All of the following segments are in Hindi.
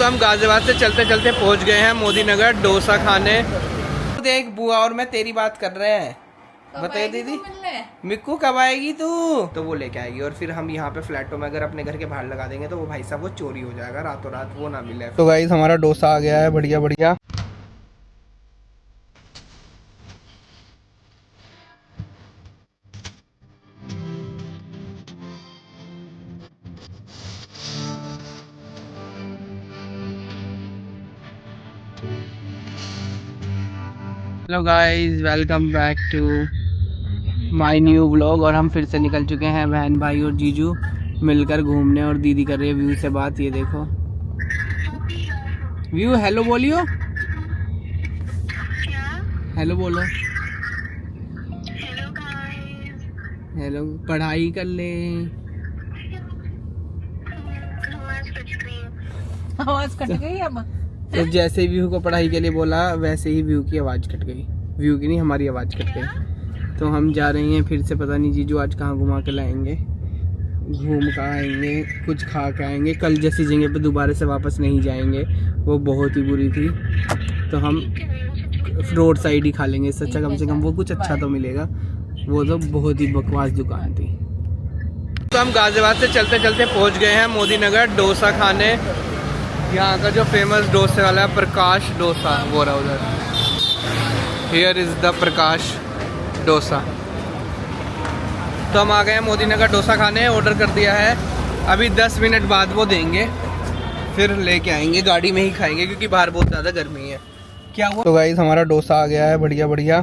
हम गाजियाबाद से चलते चलते पहुंच गए हैं मोदी नगर डोसा खाने। देख बुआ और मैं तेरी बात कर रहे हैं। बताइए दीदी मिक्कू कब आएगी तू? तो वो लेके आएगी और फिर हम यहाँ पे फ्लैटों में अगर अपने घर के बाहर लगा देंगे तो वो भाई साहब वो चोरी हो जाएगा, रातों रात वो ना मिले। तो गाइस हमारा डोसा आ गया है, बढ़िया बढ़िया। Hello guys, welcome back to my new vlog. और हम फिर से निकल चुके हैं बहन भाई और जीजू मिलकर घूमने, और दीदी कर रही है व्यू से बात। ये देखो व्यू। हेलो बोलियो। हेलो बोलो। हेलो। पढ़ाई कर ले। आवाज कट गई अब। तो जैसे व्यू को पढ़ाई के लिए बोला वैसे ही व्यू की आवाज़ कट गई। व्यू की नहीं, हमारी आवाज़ कट गई। तो हम जा रहे हैं फिर से, पता नहीं जीजू आज कहाँ घुमा के लाएंगे। घूम कर आएंगे, कुछ खा के आएंगे। कल जैसी जगह पे दोबारा से वापस नहीं जाएंगे, वो बहुत ही बुरी थी। तो हम रोड साइड ही खा लेंगे, इससे अच्छा कम से कम वो कुछ अच्छा तो मिलेगा। वो तो बहुत ही बकवास दुकान थी। तो हम गाजियाबाद से चलते चलते पहुँच गए हैं मोदी नगर डोसा खाने। यहाँ का जो फेमस डोसे वाला है प्रकाश डोसा, वो रहा उधर। हियर इज़ द प्रकाश डोसा। तो हम आ गए हैं मोदी नगर डोसा खाने, ऑर्डर कर दिया है। अभी 10 मिनट बाद वो देंगे, फिर लेके आएंगे, गाड़ी में ही खाएंगे क्योंकि बाहर बहुत ज़्यादा गर्मी है। क्या हुआ? तो गाइस हमारा डोसा आ गया है, बढ़िया बढ़िया।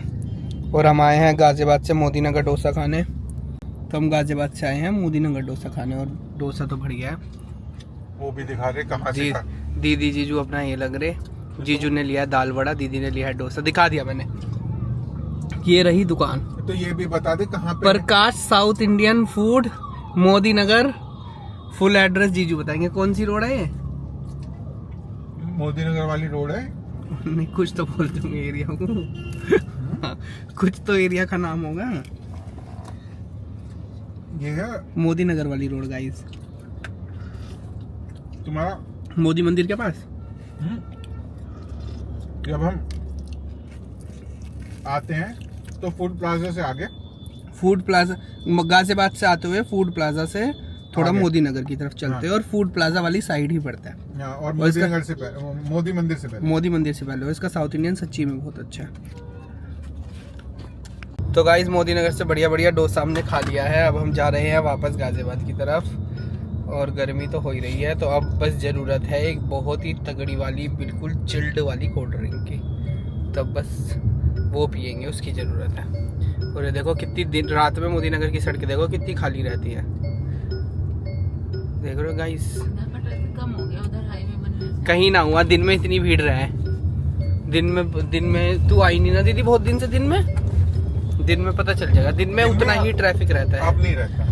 और हम आए हैं गाजियाबाद से मोदी नगर डोसा खाने। तो हम गाजियाबाद से आए हैं मोदी नगर डोसा खाने, और डोसा तो बढ़िया है। वो भी दिखा रहे कहाँ से खा। दीदी जीजू अपना ये लग रहे। जीजू ने लिया दाल वड़ा, दीदी ने लिया है डोसा। दिखा दिया मैंने। ये रही दुकान। तो ये भी बता दे कहाँ पे। प्रकाश साउथ इंडियन फूड, मोदी नगर। फुल एड्रेस जीजू बताएंगे। कौन सी रोड है ये? मोदी नगर वाली रोड है। नहीं, कुछ तो बोल दूंगे एरिया को। कुछ तो एरिया का नाम होगा। ये है मोदी नगर वाली रोड गाइस, तुम्हारा मोदी मंदिर के पास। जब हम आते हैं तो फूड प्लाजा से आगे, फूड प्लाजा गाजियाबाद से आते हुए फूड प्लाजा से थोड़ा आगे। मोदी नगर की तरफ चलते हैं, और फूड प्लाजा वाली साइड ही पड़ता है। और मोदी नगर से पहले, मोदी मंदिर से पहले। मोदी मंदिर से पहले। और इसका साउथ इंडियन सच्ची में बहुत अच्छा है। तो गाइस मोदी नगर से बढ़िया बढ़िया डोसा हमने खा लिया है। अब हम जा रहे हैं वापस गाजियाबाद की तरफ, और गर्मी तो हो ही रही है। तो अब बस ज़रूरत है एक बहुत ही तगड़ी वाली, बिल्कुल चिल्ड वाली कोल्ड ड्रिंक की। तब बस वो पियेंगे, उसकी ज़रूरत है। और ये देखो कितनी दिन रात में मोदी नगर की सड़कें देखो कितनी खाली रहती है। देख रहे हो गाइस, कम हो गया उधर हाईवे बनने से। कहीं ना हुआ दिन में इतनी भीड़ रहे। दिन में तू आई नहीं ना दीदी बहुत दिन से। दिन में पता चल जाएगा, दिन में उतना ही ट्रैफिक रहता है। अब नहीं रहता।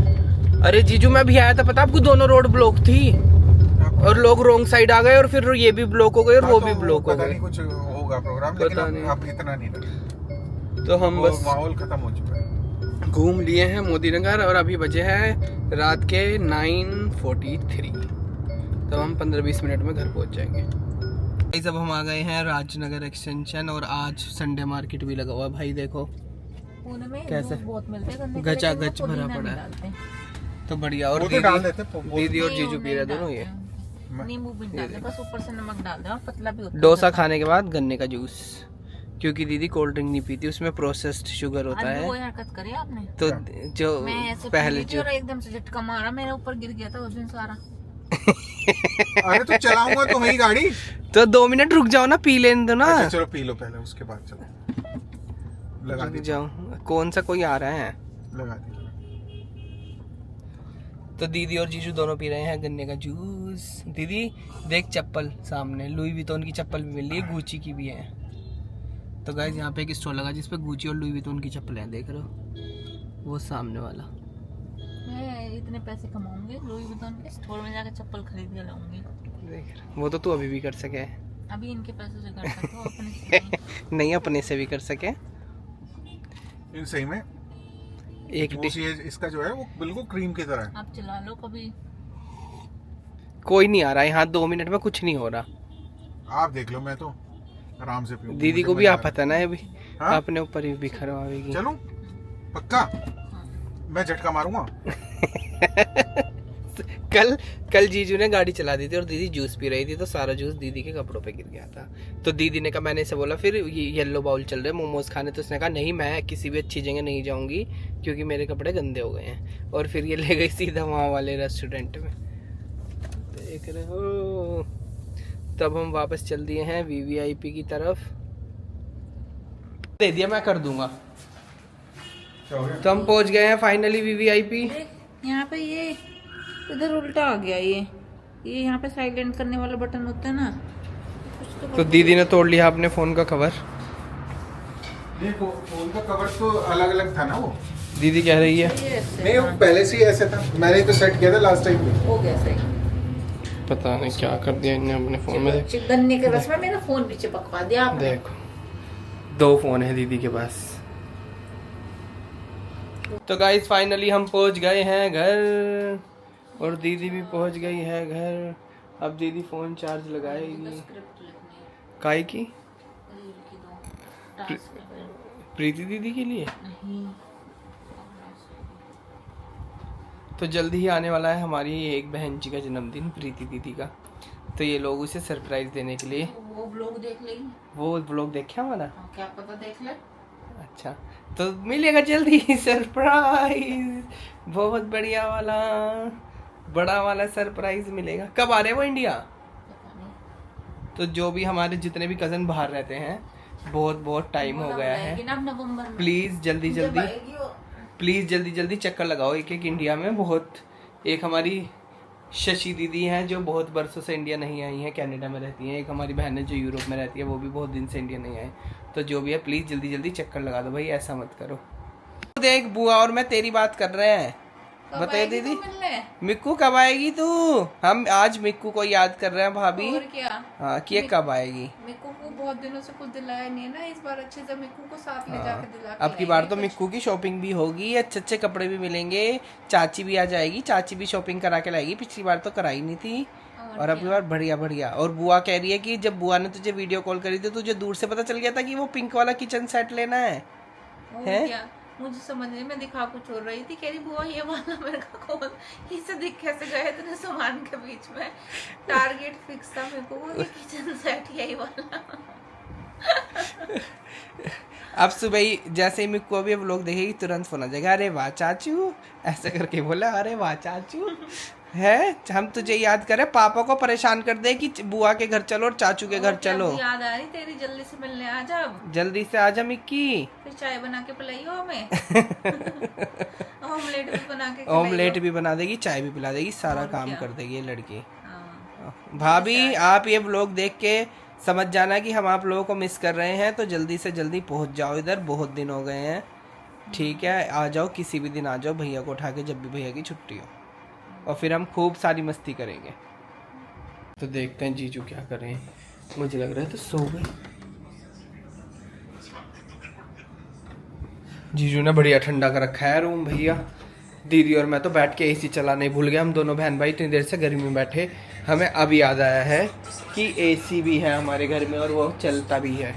अरे जीजू मैं भी आया था, पता आपको, दोनों रोड ब्लॉक थी और लोग रोंग साइड आ गए, और फिर ये भी ब्लॉक हो गए और वो भी ब्लॉक हो गए। कुछ होगा प्रोग्राम, पता लेकिन नहीं। अब इतना नहीं रहता। तो हम बस माहौल खत्म हो चुका है। घूम लिए हैं मोदी नगर, और अभी बजे हैं रात के 9:43। तो हम 15-20 मिनट में घर पहुंच जाएंगे। अब हम आ गए हैं राजनगर एक्सटेंशन, और आज संडे मार्केट भी लगा हुआ है। भाई देखो पुणे में कैसे बहुत मिलते हैं, गचा गच भरा पड़ा है। तो बढ़िया। और वो तो डाल देते हैं, दीदी और जीजू पी रहे दोनों ये नींबू भी डाल दे, बस ऊपर से नमक डाल दे, और पतला भी होता है। डोसा खाने के बाद गन्ने का जूस, क्योंकि दीदी कोल्ड ड्रिंक नहीं पीती, उसमें प्रोसेस्ड शुगर होता आज है। वो हरकत करी आपने। तो जो मैं ऐसे पहले जो एकदम से झटका मारा, मेरे ऊपर गिर गया था उस दिन सारा। अरे तो चलाऊंगा तो वही गाड़ी। तो 2 मिनट रुक जाओ ना, पी लेने दो ना। अच्छा चलो पी लो पहले, उसके बाद चलो। लगा रुक दी जाओ, कौन सा कोई आ रहा है। लगा दी। तो दीदी और जीजू दोनों पी रहे हैं गन्ने का जूस। दीदी देख चप्पल सामने, लुई वितौन की चप्पल भी मिल रही है, गुची की भी है। तो गाइस यहाँ पे एक स्टॉल लगा जिसपे गुची और लुई वितौन की चप्पल है, देख रहे हो वो सामने वाला। मैं इतने पैसे कमाऊंगी, लुई वितौन के स्टोर में जाकर चप्पल खरीद के लाऊंगी। वो तो तू अभी भी कर सके। अभी इनके पैसों से कर सकता हूँ, अपने से नहीं। नहीं, अपने से भी कर सके। इन सही में एक वो इसका जो है वो बिल्कुल क्रीम की तरह है। आप चला लो कभी। कोई नहीं आ रहा यहाँ, 2 मिनट में कुछ नहीं हो रहा। आप देख लो, मैं तो आराम से पीऊंगा। दीदी को मुझे भी मजा आप पता ना है अभी हाँ? अपने ऊपर ही बिखरवाएगी। चलूं पक्का, मैं झटका मारूंगा। कल जीजू ने गाड़ी चला दी थी और दीदी जूस पी रही थी, तो सारा जूस दीदी के कपड़ों पे गिर गया था। तो दीदी ने कहा, मैंने इसे बोला फिर ये येलो बाउल चल रहे मोमोज खाने, तो उसने कहा नहीं मैं किसी भी अच्छी जगह नहीं जाऊंगी क्योंकि मेरे कपड़े गंदे हो गए हैं। और फिर ये ले गई सीधा वहाँ वाले रेस्टोरेंट में, देख रहे हो। तब हम वापस चल दिए हैं VVIP की तरफ। दे दिया, मैं कर दूंगा। तो हम पहुंच गए हैं फाइनली VVIP। यहाँ पे ये इधर उल्टा आ गया, ये यहाँ पे साइलेंट करने वाला बटन होता है ना, कुछ तो दीदी ने तोड़ लिया अपने फोन का कवर। देखो फोन का कवर तो अलग अलग था ना वो। दीदी कह रही है नहीं वो पहले से ही ऐसे था, मैंने तो सेट किया था लास्ट टाइम में। हो गया सही। पता नहीं क्या कर दिया इन्हें अपने फोन में। गन्ने के रस में मेरा फोन भी चिपकवा दिया आपने। देखो 2 फोन है दीदी के पास। तो गाइस फाइनली हम पहुंच गए हैं घर और दीदी भी पहुंच गई है घर। अब दीदी फोन चार्ज लगाएगी। काई की? प्रीति दीदी के लिए। तो जल्दी ही आने वाला है हमारी एक बहन जी का जन्मदिन, प्रीति दीदी का। तो ये लोग उसे सरप्राइज देने के लिए वो ब्लॉग देख लेंगे। वो ब्लॉग देखे हमारा? क्या पता देख ले। अच्छा तो मिलेगा जल्दी सरप्राइज, बहुत बढ़िया वाला बड़ा वाला सरप्राइज मिलेगा। कब आ रहे हैं वो इंडिया? तो जो भी हमारे जितने भी कजन बाहर रहते हैं, बहुत टाइम हो गया है। प्लीज जल्दी जल्दी चक्कर लगाओ एक इंडिया में। बहुत एक हमारी शशि दीदी हैं जो बहुत बरसों से इंडिया नहीं आई हैं, कनाडा में रहती हैं। एक हमारी बहन है जो यूरोप में रहती है, वो भी बहुत दिन से इंडिया नहीं आई। तो जो भी है प्लीज जल्दी चक्कर लगा दो भाई, ऐसा मत करो। देख बुआ और मैं तेरी बात कर रहे हैं, बताइए दीदी मिक्कू कब आएगी तू? हम आज मिक्कू को याद कर रहे हैं भाभी। और क्या? हाँ कि कब आएगी? मिक्कू को बहुत दिनों से कुछ दिलाया नहीं है ना, इस बार अच्छे से मिक्कू को साथ ले जाके दिला के अब की बार तो मिक्कू की शॉपिंग भी होगी, अच्छे कपड़े भी मिलेंगे, चाची भी आ जाएगी, चाची भी शॉपिंग करा के लाएगी। पिछली बार तो कराई नहीं थी और अब की बार बढ़िया। और बुआ कह रही है कि जब बुआ ने तुझे वीडियो कॉल करी थी तुझे दूर से पता चल गया था कि वो पिंक वाला किचन सेट लेना है? मुझे समझ नहीं, मैं दिखा कुछ हो रही थी, कह रही बुआ ये वाला मेरे को कौन, इसे दिख कैसे गए इतने सामान के बीच में। टारगेट फिक्स था मेरे को, वो किचन सेट यही वाला। अब सुबह ही जैसे ही मिक्कू अभी अब लोग देखेगी तुरंत फोन आ जाएगा, अरे वाह चाचू, ऐसे करके बोला, अरे वाह चाचू है। हम तुझे याद करें, पापा को परेशान कर दे कि बुआ के घर चलो और चाचू के घर चलो। याद आ रही तेरी, जल्दी से मिलने आ जा, जल्दी से आ जा मिक्की, फिर चाय बना के पिलाइयो हमें। ऑमलेट भी बना देगी, चाय भी पिला देगी, सारा काम कर देगी ये लड़की। भाभी आप ये व्लॉग देख के समझ जाना कि हम आप लोगों को मिस कर रहे हैं, तो जल्दी से जल्दी पहुंच जाओ इधर, बहुत दिन हो गए हैं। ठीक है, आ जाओ, किसी भी दिन आ जाओ, भैया को उठा के, जब भी भैया की छुट्टी हो, और फिर हम खूब सारी मस्ती करेंगे। तो देखते हैं जीजू क्या कर रहे हैं। मुझे लग रहा है तो सो गए। जीजू ने बढ़िया ठंडा कर रखा है रूम भैया। दीदी और मैं तो बैठ के एसी चलाने भूल गए। हम दोनों बहन भाई इतनी देर से गर्मी में बैठे, हमें अब याद आया है कि एसी भी है हमारे घर में और वो चलता भी है।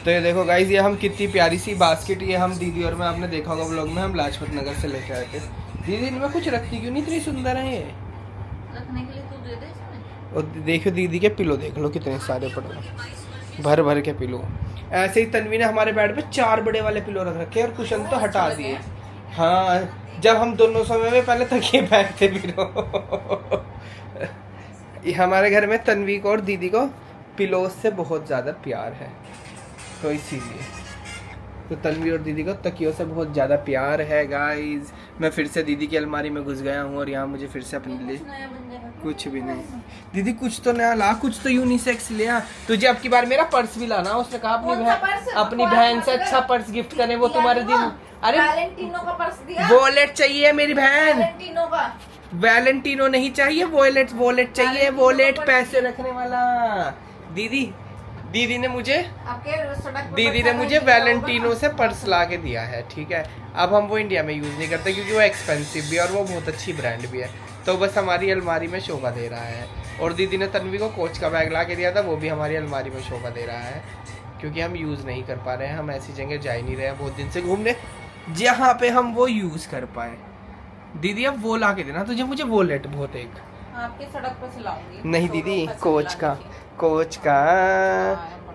तो ये देखो गाइस, ये हम कितनी प्यारी सी बास्केट, ये हम दीदी और मैं, आपने देखा होगा व्लॉग में, हम लाजपत नगर से लेके आए थे। दीदी इनमें कुछ रखती क्यों नहीं, इतनी सुंदर है ये रखने के लिए, तू दे दे इसमें। और देखो दीदी के पिलो देख लो कितने सारे पड़े, भर के पिलो। ऐसे ही तन्वी ने हमारे बेड पे 4 बड़े वाले पिलो रख रखे और कुशन तो हटा दिए। हाँ, जब हम दोनों समय में पहले तकिए फेंकते पिलो। हमारे घर में तन्वी को और दीदी को पिलो से बहुत ज़्यादा प्यार है, तो इसीलिए तो तन्वी और दीदी को तकियों से बहुत ज़्यादा प्यार है गाइस। मैं फिर से दीदी की अलमारी में घुस गया हूँ और यहाँ मुझे फिर से अपने लिए कुछ भी नहीं। दीदी कुछ तो नया ला, कुछ तो यूनिसेक्स ले आ। तुझे अब की बार मेरा पर्स भी लाना। उसने कहा अपनी बहन से अच्छा पर्स गिफ्ट करें, वो तुम्हारे दिन। अरे वैलेंटिनो का पर्स दिया, वॉलेट चाहिए मेरी बहन। वैलेंटिनो का, वैलेंटिनो नहीं चाहिए, वॉलेट चाहिए, वॉलेट पैसे रखने वाला। दीदी ने मुझे वैलेंटिनो से पर्स ला के दिया है। ठीक है, अब हम वो इंडिया में यूज़ नहीं करते क्योंकि वो एक्सपेंसिव भी है और वो बहुत अच्छी ब्रांड भी है। तो बस हमारी अलमारी में शोभा दे रहा है। और दीदी ने तन्वी को कोच का बैग ला के दिया था, वो भी हमारी अलमारी में शोभा दे रहा है, क्योंकि हम यूज़ नहीं कर पा रहे हैं। हम ऐसी जगह जा ही नहीं रहे हैं बहुत दिन से घूमने जहाँ पे हम वो यूज़ कर पाए। दीदी अब वो ला के देना तुझे, मुझे वॉलेट बहुत एक। आपकी सड़क पर से लाऊंगी। नहीं दीदी, शोरूम पर से कोच का लाने की।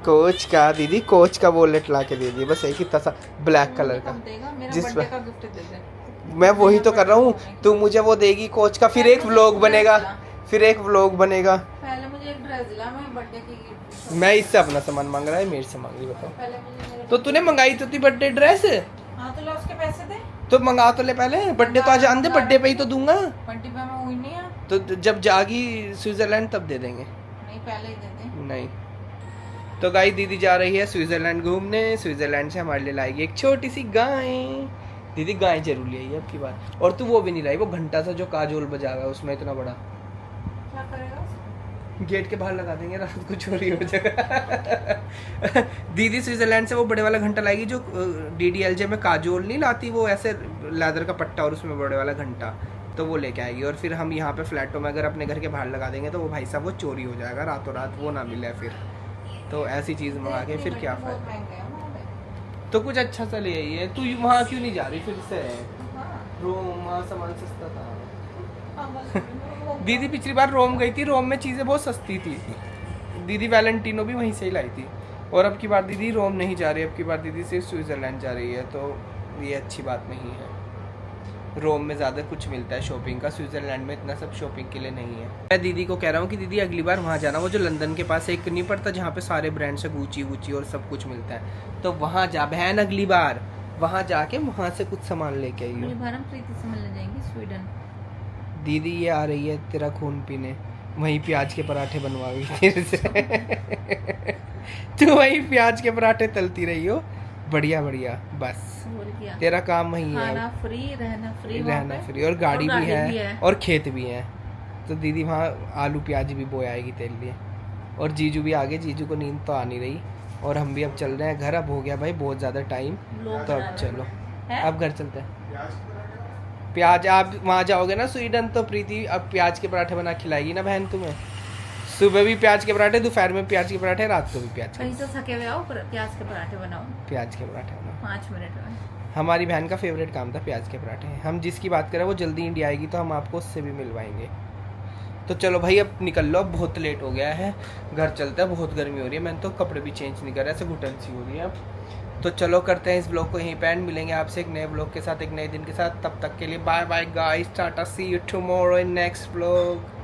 कोच का दीदी, कोच का वॉलेट ला के दे दिए, बस एक इतना सा ब्लैक कलर का। कब देगा? मेरा जिस बर्थडे पर- का गिफ्ट दे दे। मैं वही तो कर रहा हूँ, तू मुझे वो देगी कोच का, फिर एक व्लॉग बनेगा, फिर एक व्लॉग बनेगा। पहले मुझे एक ड्रेस दिला, मैं बर्थडे की गिफ्ट। मैं इससे अपना सामान मांग रहा है, मेरे से मांग रही, बताओ। पहले मुझे मेरे- तो तूने मंगाई तो थी बर्थडे ड्रेस, हाँ तो ला, उसके पैसे दे। तो मंगा तो ले पहले, बर्थडे तो आज आंदे, बर्थडे पे ही तो दूंगा। बर्थडे पे मैं हुई नहीं है। तो जब जागी स्विट्जरलैंड तब दे देंगे। नहीं, पहले ही दे दे। नहीं तो गाय दीदी जा रही है स्विट्जरलैंड घूमने, स्विट्जरलैंड से हमारे लिए लाएगी एक छोटी सी गाय। दीदी गाय जरूर ले आई अब की बार। और तू वो भी नहीं लाई, वो घंटा सा जो काजोल बजा हुआ है उसमें इतना बड़ा, क्या करेगा उसे? गेट के बाहर लगा देंगे, रात को चोरी हो जाएगा। दीदी स्विट्जरलैंड से वो बड़े वाला घंटा लाएगी जो DDLJ में काजोल नहीं लाती, वो ऐसे लेदर का पट्टा और उसमें बड़े वाला घंटा, तो वो लेके आएगी। और फिर हम यहाँ पे फ्लैटों में अगर अपने घर के बाहर लगा देंगे तो वो भाई साहब वो चोरी हो जाएगा, रातों रात वो ना मिले फिर। तो ऐसी चीज़ मंगा के फिर क्या बहुत फायदा। महंगे हैं वहाँ पे। तो कुछ अच्छा सा ले आइए। तू वहाँ क्यों नहीं जा रही फिर से? हाँ। रोम वहाँ सामान सस्ता था। हाँ, बस वो- दीदी पिछली बार रोम गई थी, रोम में चीज़ें बहुत सस्ती थी। दीदी वैलेंटिनो भी वहीं से ही लाई थी। और अब की बार दीदी रोम नहीं जा रही, अब की बार दीदी सिर्फ स्विट्जरलैंड जा रही है, तो ये अच्छी बात नहीं है। रोम में ज़्यादा कुछ मिलता है शॉपिंग का, स्विट्जरलैंड में इतना सब शॉपिंग के लिए नहीं है। मैं दीदी को कह रहा हूँ कि दीदी अगली बार वहाँ जाना, वो जो लंदन के पास एक नहीं पड़ता जहाँ पे सारे ब्रांड से गुची और सब कुछ मिलता है, तो वहाँ जा बहन, अगली बार वहाँ जाके वहाँ से कुछ सामान लेके आई अगली हो। बार हम प्रीति से मिलने जाएंगे स्वीडन। दीदी ये आ रही है तेरा खून पीने, वहीं प्याज के पराठे बनवाओगी तेरे से। तू वहीं प्याज के पराठे तलती रही हो, बढ़िया बढ़िया, बस और क्या? तेरा काम वही है, खाना फ्री, रहना फ्री, रहना फ्री, और गाड़ी भी है है। और खेत भी है। तो दीदी वहाँ आलू प्याज भी बोए आएगी तेरे लिए। और जीजू भी आगे, जीजू को नींद तो आ नहीं रही, और हम भी अब चल रहे हैं घर। अब हो गया भाई बहुत ज़्यादा टाइम, लोग तो अब बना चलो है? अब घर चलते हैं। प्याज आप वहाँ जाओगे ना स्वीडन, तो प्रीति अब प्याज के पराठे बना खिलाएगी ना बहन तुम्हें। सुबह भी प्याज के पराठे, दोपहर में प्याज के पराठे, रात को भी प्याज कहीं के से थके हुए आओ, प्याज के पराठे बनाओ प्याज के पराठे बनाओ। 5 मिनट में। हमारी बहन का फेवरेट काम था प्याज के पराठे। हम जिसकी बात करें वो जल्दी इंडिया आएगी तो हम आपको उससे भी मिलवाएंगे। तो चलो भाई अब निकल लो, अब बहुत लेट हो गया है, घर चलते हैं, बहुत गर्मी हो रही है। मैंने तो कपड़े भी चेंज नहीं कर रहा, ऐसे घुटन सी हो रही है अब। तो चलो करते हैं इस ब्लॉग को यहीं पे एंड, मिलेंगे आपसे एक नए ब्लॉग के साथ, एक नए दिन के साथ। तब तक के लिए bye bye guys, tata, see you tomorrow in next blog.